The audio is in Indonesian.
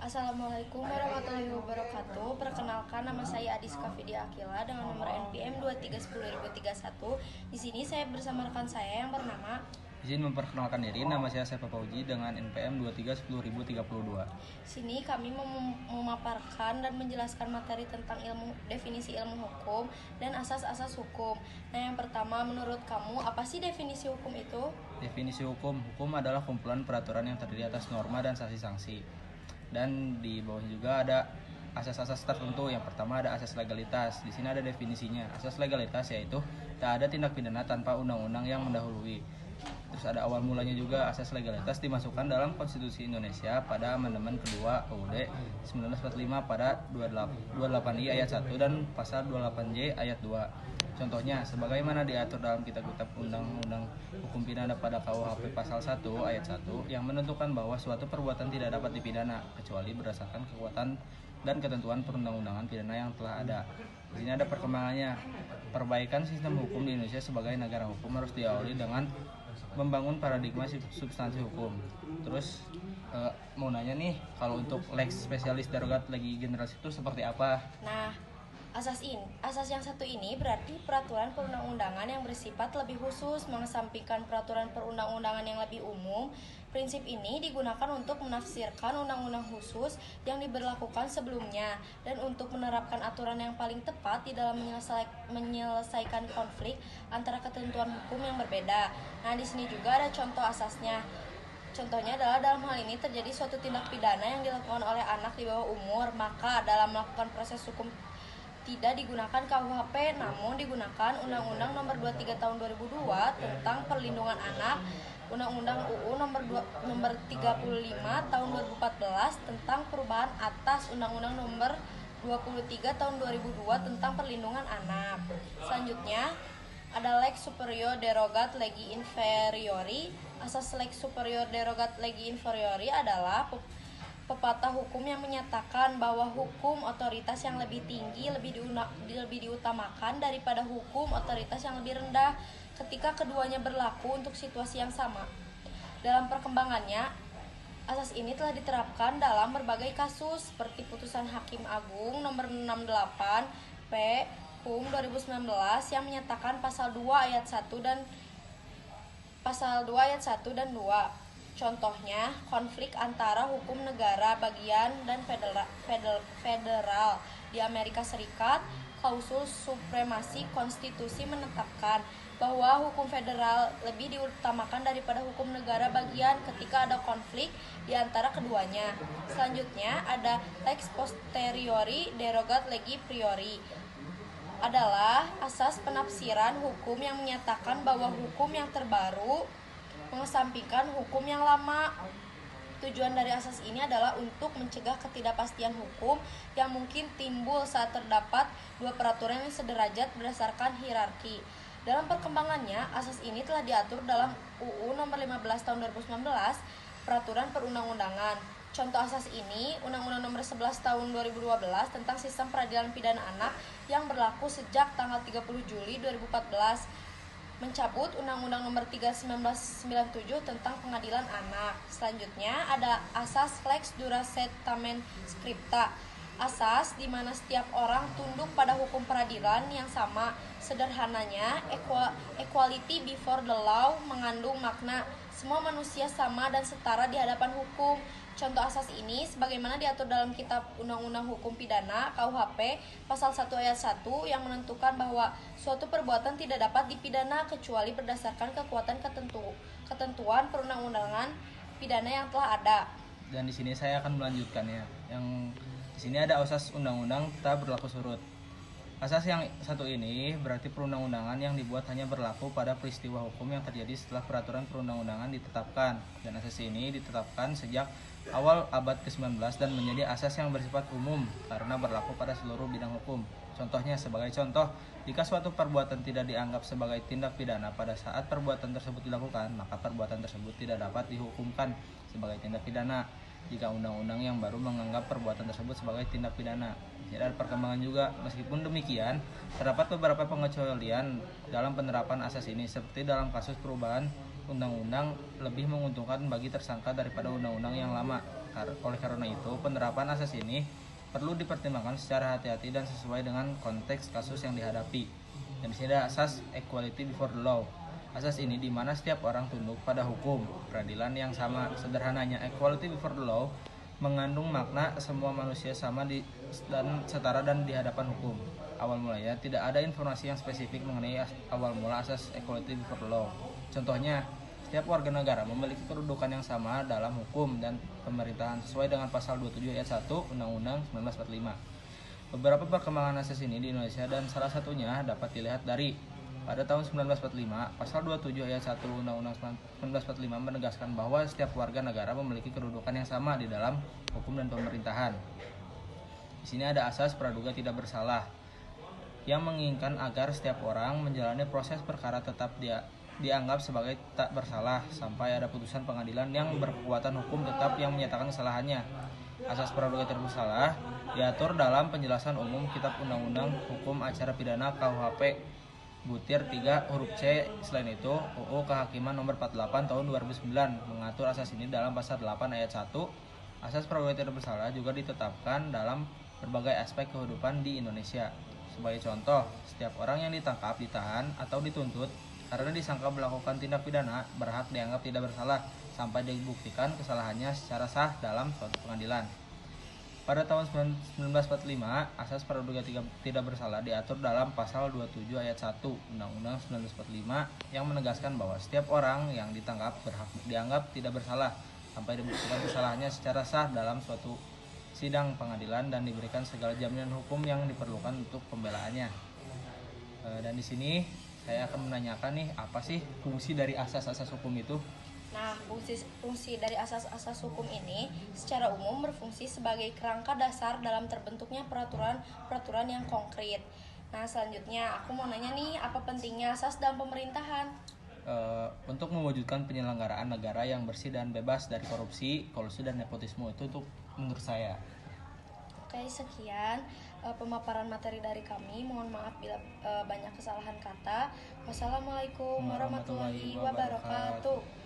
Assalamualaikum warahmatullahi wabarakatuh. Perkenalkan, nama saya Adiska Fidia Akila dengan nomor NPM 2310031. Di sini saya bersama rekan saya yang bernama. Izin memperkenalkan diri, nama saya Sefa Fauji dengan NPM 2310032. Sini kami memaparkan dan menjelaskan materi tentang definisi ilmu hukum dan asas-asas hukum. Nah, yang pertama, menurut kamu apa sih definisi hukum itu? Definisi hukum adalah kumpulan peraturan yang terdiri atas norma dan sanksi-sanksi. Dan di bawahnya juga ada asas-asas tertentu. Yang pertama ada asas legalitas. Di sini ada definisinya. Asas legalitas yaitu tak ada tindak pidana tanpa undang-undang yang mendahului. Terus ada awal mulanya juga. Asas legalitas dimasukkan dalam Konstitusi Indonesia pada amandemen kedua UUD 1945 pada 28I ayat 1 dan pasal 28J ayat 2. Contohnya, sebagaimana diatur dalam kitab-kitab undang-undang hukum pidana pada KUHP pasal 1 ayat 1 yang menentukan bahwa suatu perbuatan tidak dapat dipidana kecuali berdasarkan kekuatan dan ketentuan perundang-undangan pidana yang telah ada. Di sini ada perkembangannya. Perbaikan sistem hukum di Indonesia sebagai negara hukum harus diawali dengan membangun paradigma substansi hukum. Terus mau nanya nih, kalau untuk lex specialis darurat legi generalis itu seperti apa? Nah, asas yang satu ini berarti peraturan perundang-undangan yang bersifat lebih khusus, mengesampingkan peraturan perundang-undangan yang lebih umum. Prinsip ini digunakan untuk menafsirkan undang-undang khusus yang diberlakukan sebelumnya dan untuk menerapkan aturan yang paling tepat di dalam menyelesaikan konflik antara ketentuan hukum yang berbeda. Nah, di sini juga ada contoh asasnya. Contohnya adalah dalam hal ini terjadi suatu tindak pidana yang dilakukan oleh anak di bawah umur, maka dalam melakukan proses hukum tidak digunakan KUHP, namun digunakan Undang-Undang Nomor 23 Tahun 2002 tentang Perlindungan Anak, Undang-Undang UU Nomor 35 Tahun 2014 tentang perubahan atas Undang-Undang Nomor 23 Tahun 2002 tentang Perlindungan Anak. Selanjutnya ada lex superior derogat legi inferiori. Asas lex superior derogat legi inferiori adalah pepatah hukum yang menyatakan bahwa hukum otoritas yang lebih tinggi lebih diutamakan daripada hukum otoritas yang lebih rendah ketika keduanya berlaku untuk situasi yang sama. Dalam perkembangannya, asas ini telah diterapkan dalam berbagai kasus seperti putusan Hakim Agung nomor 68 P HUM 2019 yang menyatakan pasal 2 ayat 1 dan 2. Contohnya, konflik antara hukum negara bagian dan federal di Amerika Serikat, klausul supremasi konstitusi menetapkan bahwa hukum federal lebih diutamakan daripada hukum negara bagian ketika ada konflik di antara keduanya. Selanjutnya ada lex posteriori derogat legi priori. Adalah asas penafsiran hukum yang menyatakan bahwa hukum yang terbaru mengesampingkan hukum yang lama. Tujuan dari asas ini adalah untuk mencegah ketidakpastian hukum yang mungkin timbul saat terdapat dua peraturan yang sederajat berdasarkan hierarki. Dalam perkembangannya, asas ini telah diatur dalam UU Nomor 15 Tahun 2019, Peraturan Perundang-undangan. Contoh asas ini, Undang-Undang Nomor 11 Tahun 2012 tentang Sistem Peradilan Pidana Anak yang berlaku sejak tanggal 30 Juli 2014. Mencabut Undang-Undang Nomor 3 1997 tentang Pengadilan Anak. Selanjutnya ada asas lex durasetamen scripta. Asas di mana setiap orang tunduk pada hukum peradilan yang sama. Sederhananya, equality before the law mengandung makna semua manusia sama dan setara di hadapan hukum. Contoh asas ini sebagaimana diatur dalam Kitab Undang-Undang Hukum Pidana KUHP pasal 1 ayat 1 yang menentukan bahwa suatu perbuatan tidak dapat dipidana kecuali berdasarkan ketentuan perundang-undangan pidana yang telah ada. Dan di sini saya akan melanjutkan ya. Yang di sini ada asas undang-undang tak berlaku surut. Asas yang satu ini berarti perundang-undangan yang dibuat hanya berlaku pada peristiwa hukum yang terjadi setelah peraturan perundang-undangan ditetapkan. Dan asas ini ditetapkan sejak awal abad ke-19 dan menjadi asas yang bersifat umum karena berlaku pada seluruh bidang hukum. Contohnya, sebagai contoh, jika suatu perbuatan tidak dianggap sebagai tindak pidana pada saat perbuatan tersebut dilakukan, maka perbuatan tersebut tidak dapat dihukumkan sebagai tindak pidana jika undang-undang yang baru menganggap perbuatan tersebut sebagai tindak pidana. Jadi ada perkembangan juga. Meskipun demikian, terdapat beberapa pengecualian dalam penerapan asas ini, seperti dalam kasus perubahan undang-undang lebih menguntungkan bagi tersangka daripada undang-undang yang lama. Oleh karena itu, penerapan asas ini perlu dipertimbangkan secara hati-hati dan sesuai dengan konteks kasus yang dihadapi. Dan di sini ada asas equality before the law. Asas ini di mana setiap orang tunduk pada hukum peradilan yang sama. Sederhananya, equality before the law mengandung makna semua manusia sama dan setara dan di hadapan hukum. Awal mulanya tidak ada informasi yang spesifik mengenai awal mula asas equality before the law. Contohnya, setiap warga negara memiliki kedudukan yang sama dalam hukum dan pemerintahan sesuai dengan pasal 27 ayat 1 Undang-Undang 1945. Beberapa perkembangan asas ini di Indonesia dan salah satunya dapat dilihat dari pada tahun 1945, pasal 27 ayat 1 Undang-Undang 1945 menegaskan bahwa setiap warga negara memiliki kedudukan yang sama di dalam hukum dan pemerintahan. Di sini ada asas praduga tidak bersalah yang menginginkan agar setiap orang menjalani proses perkara tetap dianggap sebagai tak bersalah sampai ada putusan pengadilan yang berkekuatan hukum tetap yang menyatakan kesalahannya. Asas praduga tidak bersalah diatur dalam penjelasan umum Kitab Undang-Undang Hukum Acara Pidana KUHP Butir 3 huruf C. Selain itu, UU Kehakiman Nomor 48 Tahun 2009 mengatur asas ini dalam pasal 8 ayat 1. Asas praduga tidak bersalah juga ditetapkan dalam berbagai aspek kehidupan di Indonesia. Sebagai contoh, setiap orang yang ditangkap, ditahan, atau dituntut karena disangka melakukan tindak pidana berhak dianggap tidak bersalah sampai dibuktikan kesalahannya secara sah dalam suatu pengadilan. Pada tahun 1945, asas praduga tidak bersalah diatur dalam pasal 27 ayat 1 Undang-Undang 1945 yang menegaskan bahwa setiap orang yang ditangkap berhak dianggap tidak bersalah sampai dibuktikan kesalahannya secara sah dalam suatu sidang pengadilan dan diberikan segala jaminan hukum yang diperlukan untuk pembelaannya. Dan di sini saya akan menanyakan nih, apa sih fungsi dari asas-asas hukum itu? Nah, fungsi dari asas-asas hukum ini secara umum berfungsi sebagai kerangka dasar dalam terbentuknya peraturan yang konkret. Nah, selanjutnya aku mau nanya nih, apa pentingnya asas dalam pemerintahan? Untuk mewujudkan penyelenggaraan negara yang bersih dan bebas dari korupsi, kolusi, dan nepotisme itu untuk menurut saya. Oke, sekian pemaparan materi dari kami. Mohon maaf bila banyak kesalahan kata. Wassalamualaikum warahmatullahi wabarakatuh.